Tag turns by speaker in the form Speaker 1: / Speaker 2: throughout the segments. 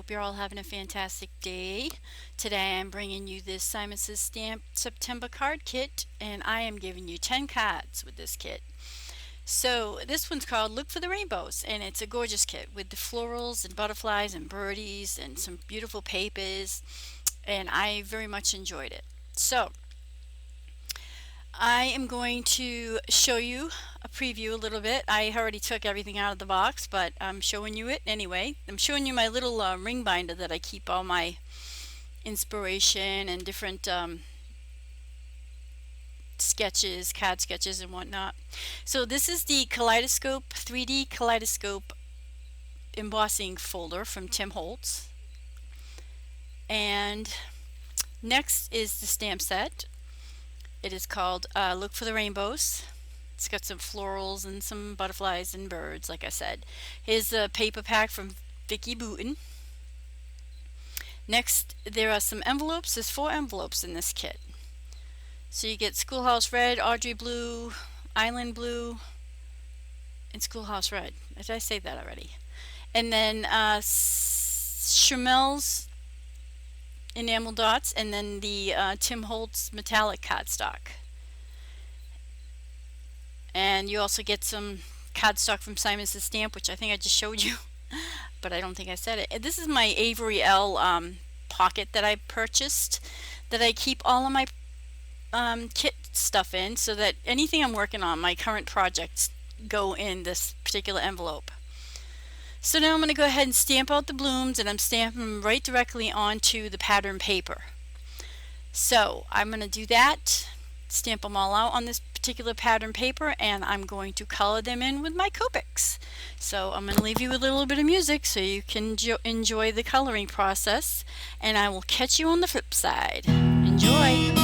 Speaker 1: hope you're all having a fantastic day. Today I'm bringing you this SSS September card kit, and I am giving you 10 cards with this kit. So this one's called Look for the Rainbows, and it's a gorgeous kit with the florals and butterflies and birdies and some beautiful papers, and I very much enjoyed it. So I am going to show you a preview a little bit. I already took everything out of the box, but I'm showing you it anyway. I'm showing you my little ring binder that I keep all my inspiration and different sketches, CAD sketches and whatnot. So this is the Kaleidoscope 3D Kaleidoscope embossing folder from Tim Holtz. And next is the stamp set. It is called Look for the Rainbows. It's got some florals and some butterflies and birds, like I said. Here's the paper pack from Vicki Boutin. Next, there are some envelopes. There's 4 envelopes in this kit. So you get Schoolhouse Red, Audrey Blue, Island Blue, and Schoolhouse Red. Did I say that already? And then Chamel's enamel dots, and then the Tim Holtz metallic cardstock. And you also get some cardstock from Simon's Stamp, which I think I just showed you, but I don't think I said it. And this is my Avery L pocket that I purchased, that I keep all of my kit stuff in, so that anything I'm working on, my current projects, go in this particular envelope. So now I'm going to go ahead and stamp out the blooms, and I'm stamping them right directly onto the pattern paper. So I'm going to do that, stamp them all out on this particular pattern paper, and I'm going to color them in with my Copics. So I'm going to leave you with a little bit of music so you can enjoy the coloring process, and I will catch you on the flip side. Enjoy!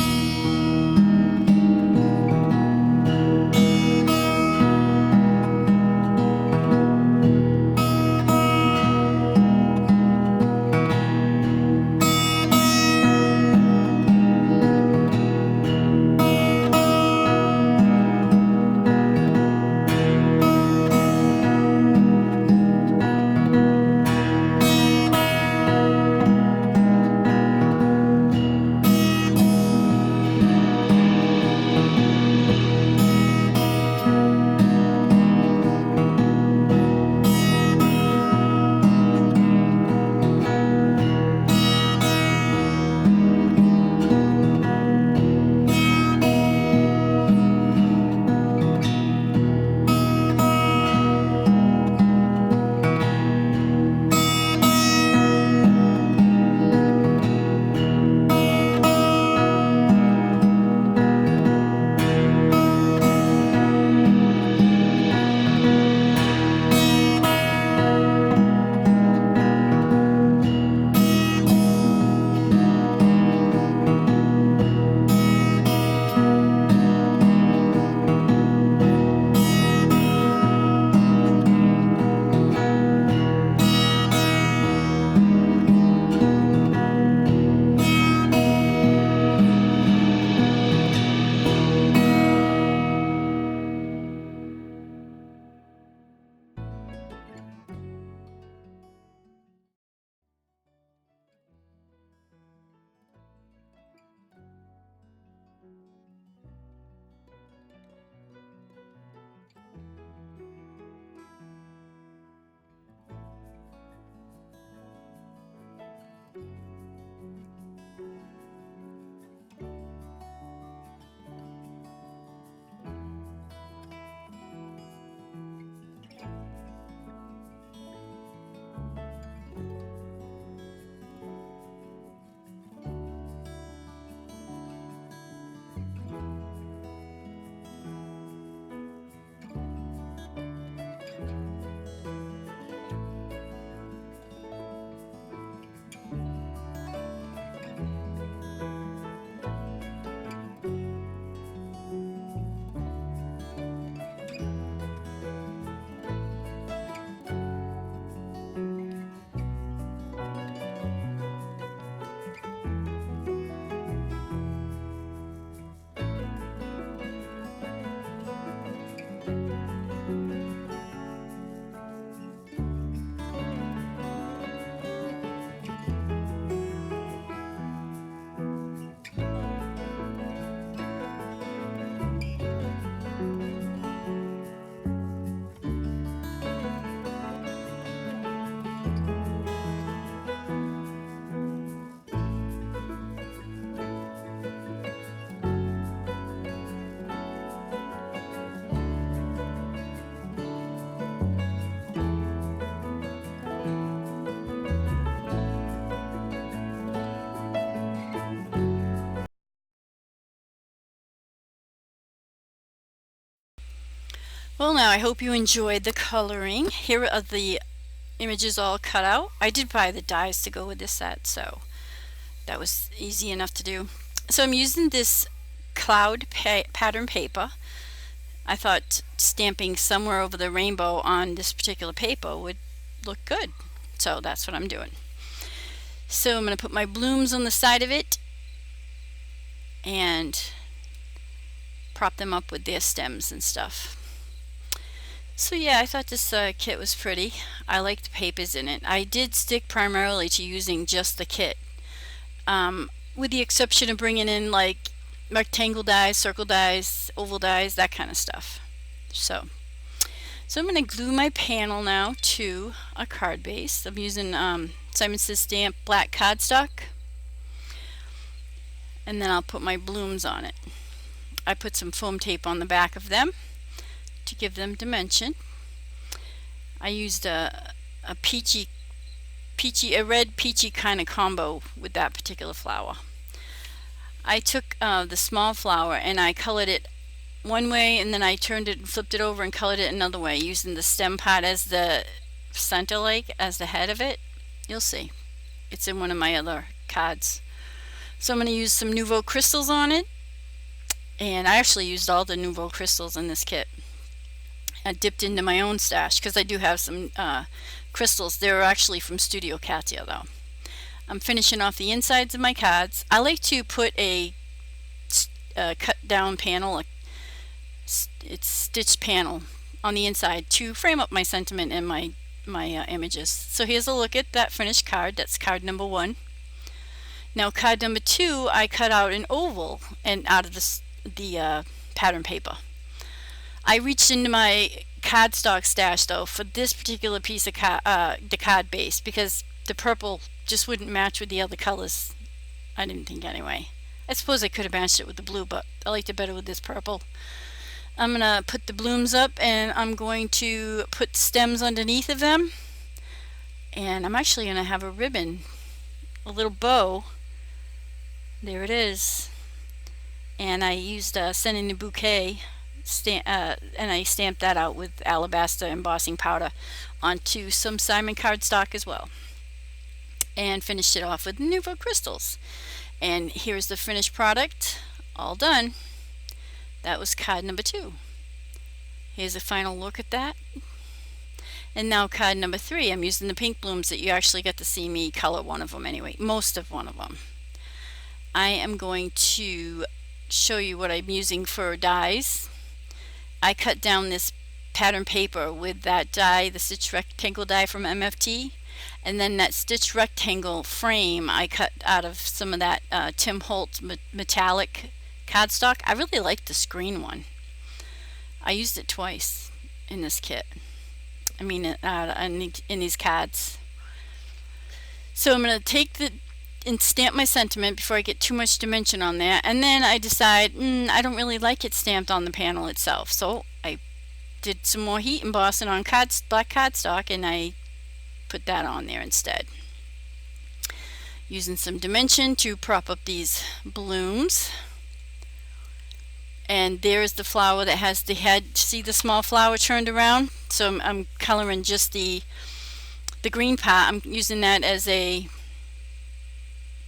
Speaker 1: Well, now I hope you enjoyed the coloring. Here are the images all cut out. I did buy the dies to go with this set, so that was easy enough to do. So I'm using this cloud pattern paper. I thought stamping somewhere over the rainbow on this particular paper would look good, so that's what I'm doing. So I'm going to put my blooms on the side of it and prop them up with their stems and stuff. So yeah, I thought this kit was pretty. I like the papers in it. I did stick primarily to using just the kit, with the exception of bringing in like rectangle dies, circle dies, oval dies, that kind of stuff. So I'm going to glue my panel now to a card base. I'm using Simon Says Stamp black cardstock, and then I'll put my blooms on it. I put some foam tape on the back of them to give them dimension. I used a red peachy kind of combo with that particular flower. I took the small flower and I colored it one way, and then I turned it and flipped it over and colored it another way, using the stem part as the center, like as the head of it. You'll see. It's in one of my other cards. So I'm going to use some Nouveau crystals on it, and I actually used all the Nouveau crystals in this kit. I dipped into my own stash because I do have some crystals. They're actually from Studio Katia though. I'm finishing off the insides of my cards. I like to put a cut down panel, it's stitched panel on the inside to frame up my sentiment and my images. So here's a look at that finished card. That's card number 1. Now card number 2, I cut out an oval and out of the pattern paper. I reached into my cardstock stash though for this particular piece of the card base, because the purple just wouldn't match with the other colors. I didn't think anyway. I suppose I could have matched it with the blue, but I liked it better with this purple. I'm gonna put the blooms up, and I'm going to put stems underneath of them, and I'm actually gonna have a ribbon, a little bow. There it is. And I used Sending the Bouquet and I stamped that out with alabaster embossing powder onto some Simon cardstock as well, and finished it off with Nouveau crystals. And here's the finished product, all done. That was card number 2. Here's a final look at that. And now card number 3, I'm using the pink blooms that you actually get to see me color one of them anyway, most of one of them. I am going to show you what I'm using for dies. I cut down this pattern paper with that die, the stitch rectangle die from MFT, and then that stitch rectangle frame I cut out of some of that Tim Holtz metallic cardstock. I really like this green one. I used it twice in this kit. I mean in these cards. So I'm going to take and stamp my sentiment before I get too much dimension on there, and then I decide I don't really like it stamped on the panel itself, so I did some more heat embossing on black cardstock, and I put that on there instead, using some dimension to prop up these blooms. And there's the flower that has the head. See the small flower turned around? So I'm coloring just the green part. I'm using that as a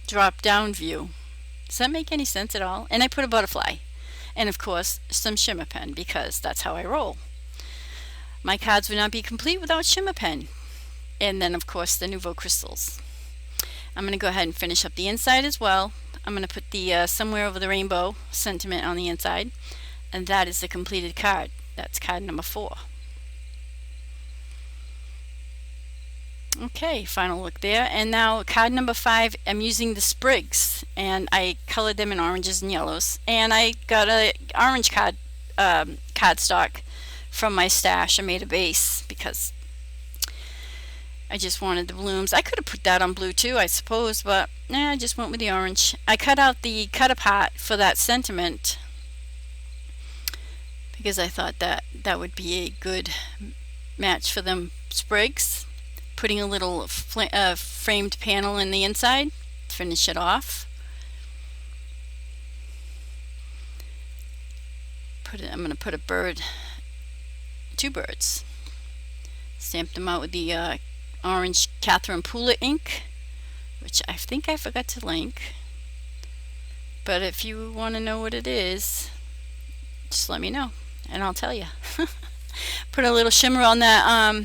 Speaker 1: drop down view. Does that make any sense at all? And I put a butterfly, and of course some shimmer pen, because that's how I roll. My cards would not be complete without shimmer pen. And then of course the Nouveau crystals. I'm going to go ahead and finish up the inside as well. I'm going to put the Somewhere Over the Rainbow sentiment on the inside, and that is the completed card. That's card number 4. Okay, final look there. And now card number 5, I'm using the sprigs, and I colored them in oranges and yellows, and I got a orange cardstock from my stash. I made a base because I just wanted the blooms. I could have put that on blue too, I suppose, but I just went with the orange. I cut out the cut-apart for that sentiment because I thought that would be a good match for them sprigs. Putting a little framed panel in the inside, finish it off. I'm going to put a bird two birds. Stamped them out with the orange Catherine Pooler ink, which I think I forgot to link. But if you want to know what it is, just let me know and I'll tell you. Put a little shimmer on that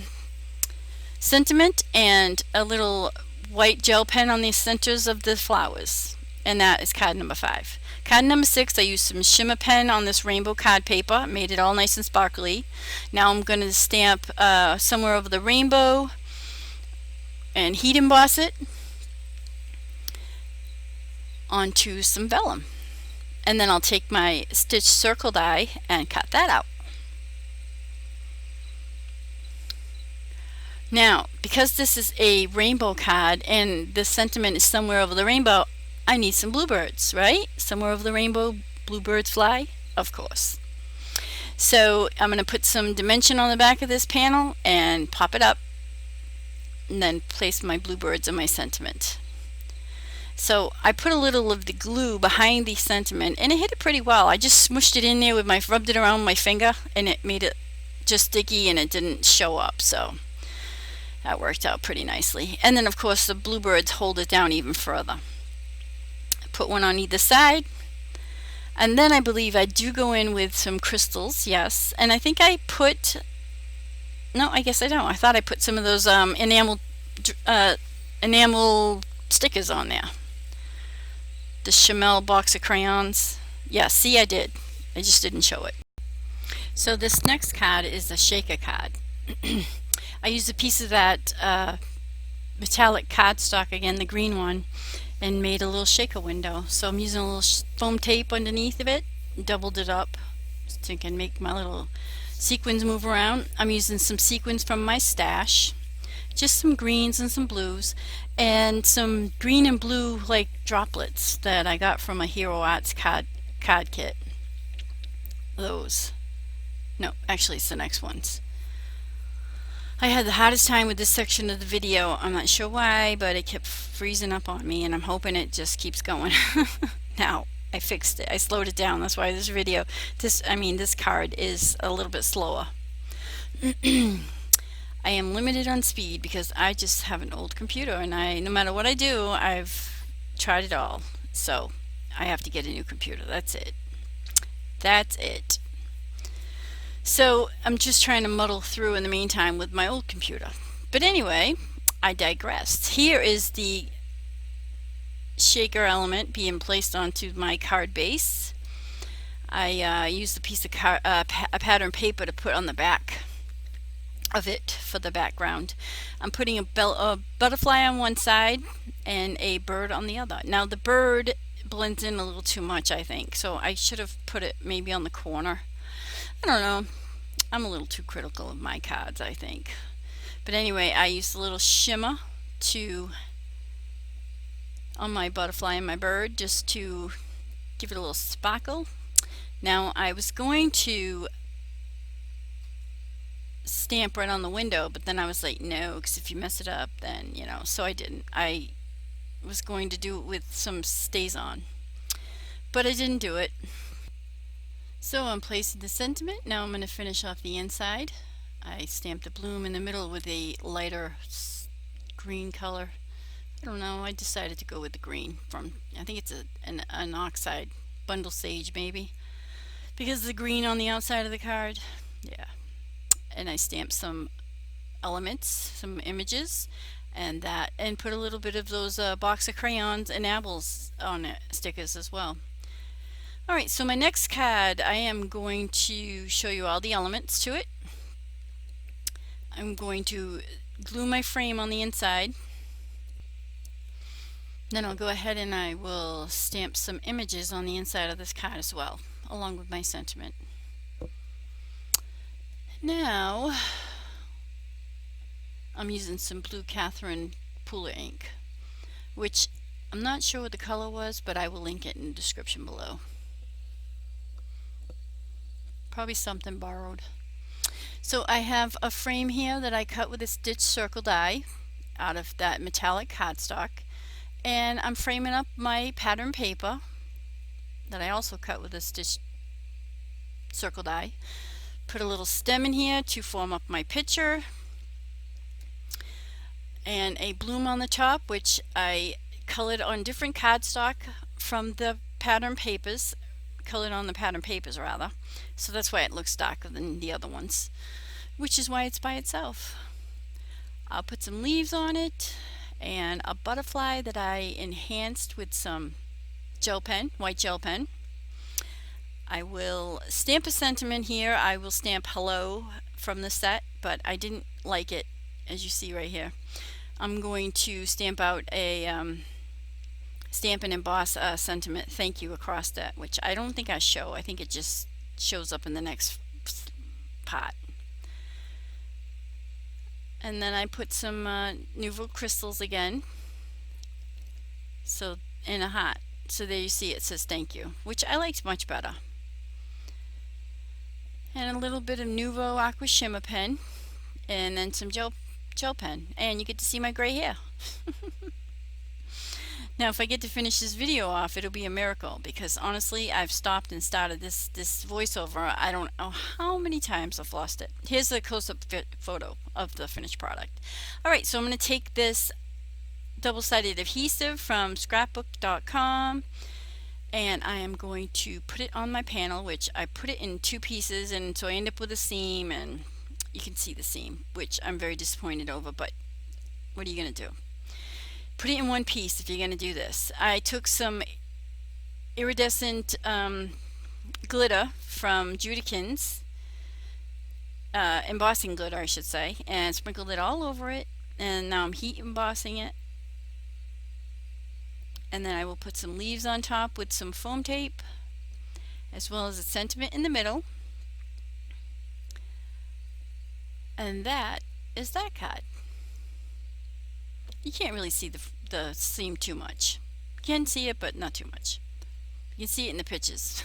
Speaker 1: sentiment and a little white gel pen on the centers of the flowers. And that is card number 5. Card number 6, I used some shimmer pen on this rainbow card paper, made it all nice and sparkly. Now I'm going to stamp somewhere over the rainbow and heat emboss it onto some vellum. And then I'll take my stitch circle die and cut that out. Now, because this is a rainbow card and the sentiment is somewhere over the rainbow, I need some bluebirds, right? Somewhere over the rainbow, bluebirds fly, of course. So I'm going to put some dimension on the back of this panel and pop it up, and then place my bluebirds on my sentiment. So I put a little of the glue behind the sentiment, and it hit it pretty well. I just smushed it in there with rubbed it around my finger, and it made it just sticky, and it didn't show up. So that worked out pretty nicely. And then of course the bluebirds hold it down even further. Put one on either side, and then I believe I do go in with some crystals, yes, and I think I put, no, I guess I don't. I thought I put some of those enamel stickers on there. The Chamel box of crayons. Yeah, see, I did. I just didn't show it. So this next card is a shaker card. I used a piece of that metallic cardstock, again, the green one, and made a little shaker window. So I'm using a little foam tape underneath of it, doubled it up so I can make my little sequins move around. I'm using some sequins from my stash, just some greens and some blues, and some green and blue like droplets that I got from a Hero Arts card kit. Those. No, actually it's the next ones. I had the hardest time with this section of the video. I'm not sure why, but it kept freezing up on me, and I'm hoping it just keeps going. Now, I fixed it. I slowed it down. That's why this card is a little bit slower. I am limited on speed because I just have an old computer, and no matter what I do, I've tried it all. So, I have to get a new computer. That's it. That's it. So I'm just trying to muddle through in the meantime with my old computer. But anyway, I digressed. Here is the shaker element being placed onto my card base. I used a piece of pattern paper to put on the back of it for the background. I'm putting a butterfly on one side and a bird on the other. Now the bird blends in a little too much, I think, so I should have put it maybe on the corner. I don't know. I'm a little too critical of my cards, I think. But anyway, I used a little shimmer on my butterfly and my bird just to give it a little sparkle. Now I was going to stamp right on the window, but then I was like, no, because if you mess it up, then, you know, so I didn't. I was going to do it with some stays on, but I didn't do it. So I'm placing the sentiment. Now I'm going to finish off the inside. I stamped the bloom in the middle with a lighter green color. I don't know, I decided to go with the green from, I think it's an oxide, bundle sage maybe, because of the green on the outside of the card. Yeah. And I stamped some elements, some images, and put a little bit of those box of crayons and apples on it, stickers as well. Alright, so my next card, I am going to show you all the elements to it. I'm going to glue my frame on the inside. Then I'll go ahead and I will stamp some images on the inside of this card as well, along with my sentiment. Now, I'm using some blue Catherine Pooler ink, which I'm not sure what the color was, but I will link it in the description below. Probably something borrowed. So I have a frame here that I cut with a stitch circle die out of that metallic cardstock, and I'm framing up my pattern paper that I also cut with a stitch circle die, put a little stem in here to form up my picture, and a bloom on the top, which I colored on different cardstock from the pattern papers, colored on the pattern papers rather, so that's why it looks darker than the other ones, which is why it's by itself. I'll put some leaves on it and a butterfly that I enhanced with some gel pen, white gel pen. I will stamp a sentiment here. I will stamp hello from the set, but I didn't like it, as you see right here. I'm going to stamp out a stamp and emboss a sentiment thank you across that, which I don't think I show. I think it just shows up in the next part. And then I put some Nouveau crystals again, so in a heart. So there you see it says thank you, which I liked much better. And a little bit of Nouveau Aqua Shimmer pen, and then some gel pen, and you get to see my gray hair. Now if I get to finish this video off, it'll be a miracle, because honestly I've stopped and started this voiceover. I don't know how many times I've lost it. Here's a close-up photo of the finished product. Alright, so I'm going to take this double-sided adhesive from scrapbook.com, and I am going to put it on my panel, which I put it in 2 pieces, and so I end up with a seam, and you can see the seam, which I'm very disappointed over, but what are you going to do? Put it in 1 piece if you're going to do this. I took some iridescent glitter from Judikins, embossing glitter I should say, and sprinkled it all over it, and now I'm heat embossing it. And then I will put some leaves on top with some foam tape, as well as a sentiment in the middle. And that is that card. You can't really see the seam too much. You can see it, but not too much. You can see it in the pictures.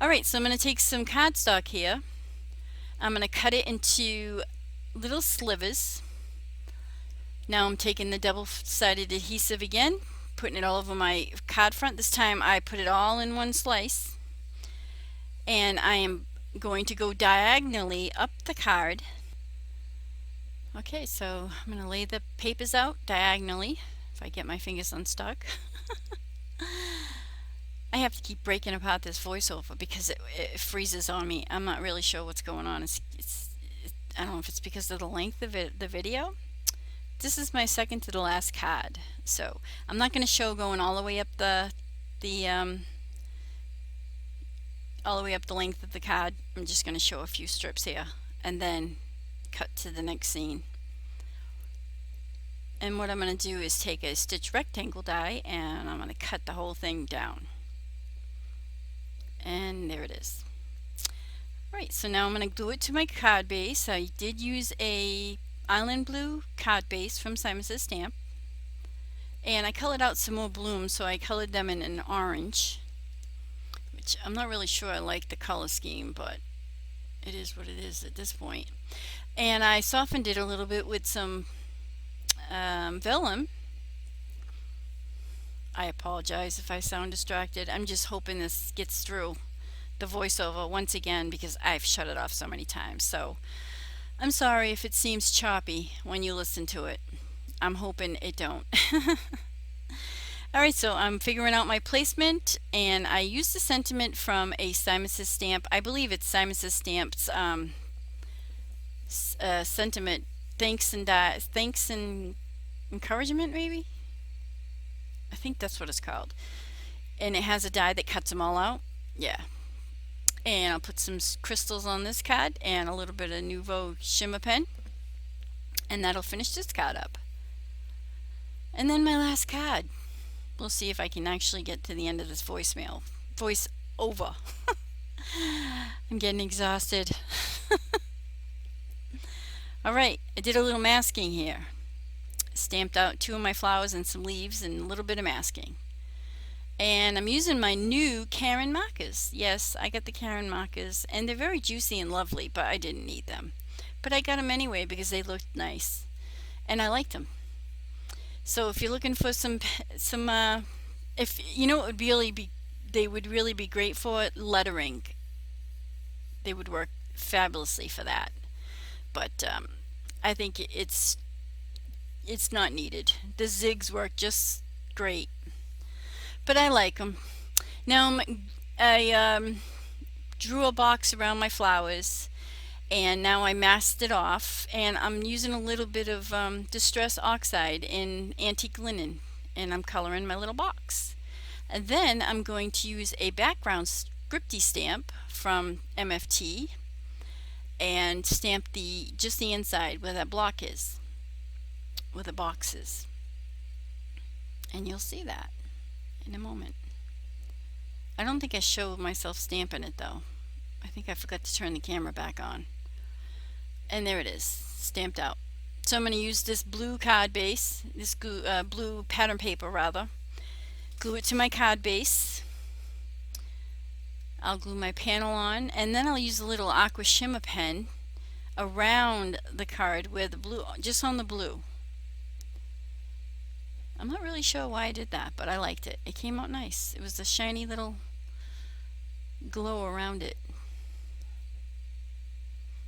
Speaker 1: Alright, so I'm going to take some cardstock here. I'm going to cut it into little slivers. Now I'm taking the double-sided adhesive again, putting it all over my card front. This time I put it all in 1 slice. And I am going to go diagonally up the card. Okay, so I'm going to lay the papers out diagonally, if I get my fingers unstuck. I have to keep breaking apart this voiceover because it freezes on me. I'm not really sure what's going on. I don't know if it's because of the length of the video. This is my second to the last card, so I'm not going to show going all the way up all the way up the length of the card. I'm just going to show a few strips here and then cut to the next scene. And what I'm going to do is take a stitch rectangle die and I'm going to cut the whole thing down. And there it is. Alright, so now I'm going to glue it to my card base. I did use a Island Blue card base from SSS Stamp. And I colored out some more blooms, so I colored them in an orange, which I'm not really sure I like the color scheme, but it is what it is at this point. And I softened it a little bit with some vellum. I apologize if I sound distracted. I'm just hoping this gets through the voiceover once again because I've shut it off so many times. So I'm sorry if it seems choppy when you listen to it. I'm hoping it don't. Alright, so I'm figuring out my placement, and I used the sentiment from a SSS Stamp. I believe it's SSS Stamp's sentiment, thanks and encouragement, maybe? I think that's what it's called. And it has a die that cuts them all out. Yeah. And I'll put some crystals on this card and a little bit of Nouveau Shimmer pen. And that'll finish this card up. And then my last card. We'll see if I can actually get to the end of this voice over. I'm getting exhausted. Alright, I did a little masking here. Stamped out 2 of my flowers and some leaves and a little bit of masking. And I'm using my new Caron markers. Yes, I got the Caron markers, and they're very juicy and lovely, but I didn't need them. But I got them anyway because they looked nice, and I liked them. So if you're looking for some, if you know, they would really be great for lettering. They would work fabulously for that. But I think it's not needed. The zigs work just great, but I like them. Now I drew a box around my flowers, and now I masked it off, and I'm using a little bit of Distress Oxide in Antique Linen, and I'm coloring my little box. And then I'm going to use a background scripty stamp from MFT and stamp just the inside where that block is, where the box is. And you'll see that in a moment. I don't think I showed myself stamping it though. I think I forgot to turn the camera back on. And there it is, stamped out. So I'm going to use this blue card base, this blue pattern paper rather. Glue it to my card base. I'll glue my panel on, and then I'll use a little aqua shimmer pen around the card where the blue, just on the blue. I'm not really sure why I did that, but I liked it. It came out nice. It was a shiny little glow around it.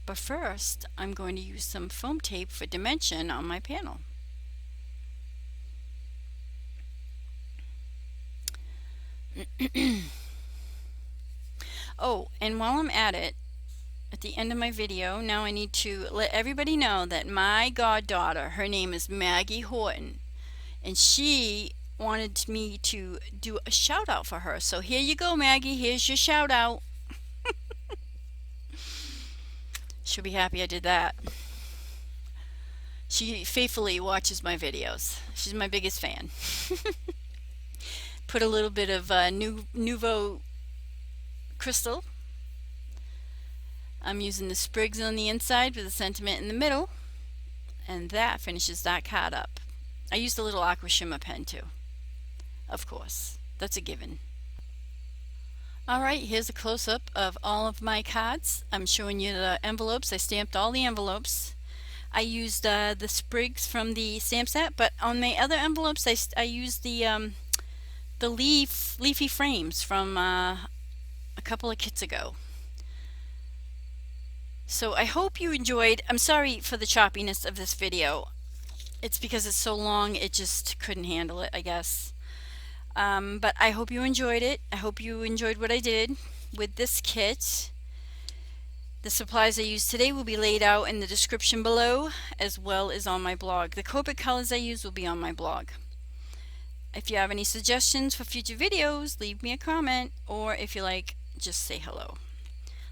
Speaker 1: But first, I'm going to use some foam tape for dimension on my panel. Oh, and while I'm at it, at the end of my video, now I need to let everybody know that my goddaughter, her name is Maggie Horton, and she wanted me to do a shout out for her. So here you go, Maggie, here's your shout out. She'll be happy I did that. She faithfully watches my videos. She's my biggest fan. Put a little bit of Nouveau crystal. I'm using the sprigs on the inside with the sentiment in the middle, and that finishes that card up. I used a little aqua shimmer pen too, of course. That's a given. Alright, here's a close-up of all of my cards. I'm showing you the envelopes. I stamped all the envelopes. I used the sprigs from the stamp set, but on my other envelopes I used the leafy frames from a couple of kits ago. So I hope you enjoyed. I'm sorry for the choppiness of this video. It's because it's so long, it just couldn't handle it, I guess. But I hope you enjoyed it. I hope you enjoyed what I did with this kit. The supplies I used today will be laid out in the description below, as well as on my blog. The Copic colors I used will be on my blog. If you have any suggestions for future videos, leave me a comment, or if you like, just say hello.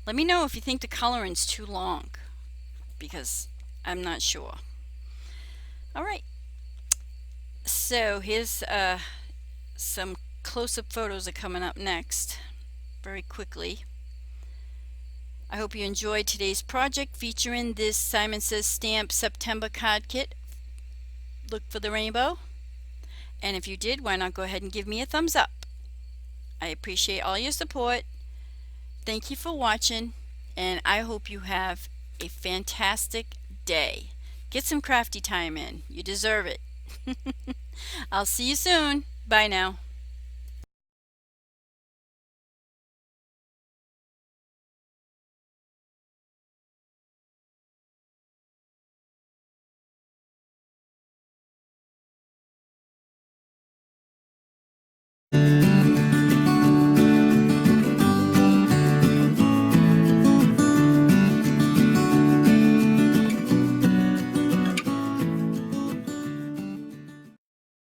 Speaker 1: Let me know if you think the coloring's too long, because I'm not sure. Alright, so here's some close-up photos are coming up next, very quickly. I hope you enjoyed today's project featuring this Simon Says Stamp September card kit. Look for the rainbow. And if you did, why not go ahead and give me a thumbs up. I appreciate all your support. Thank you for watching, and I hope you have a fantastic day. Get some crafty time in. You deserve it. I'll see you soon. Bye now.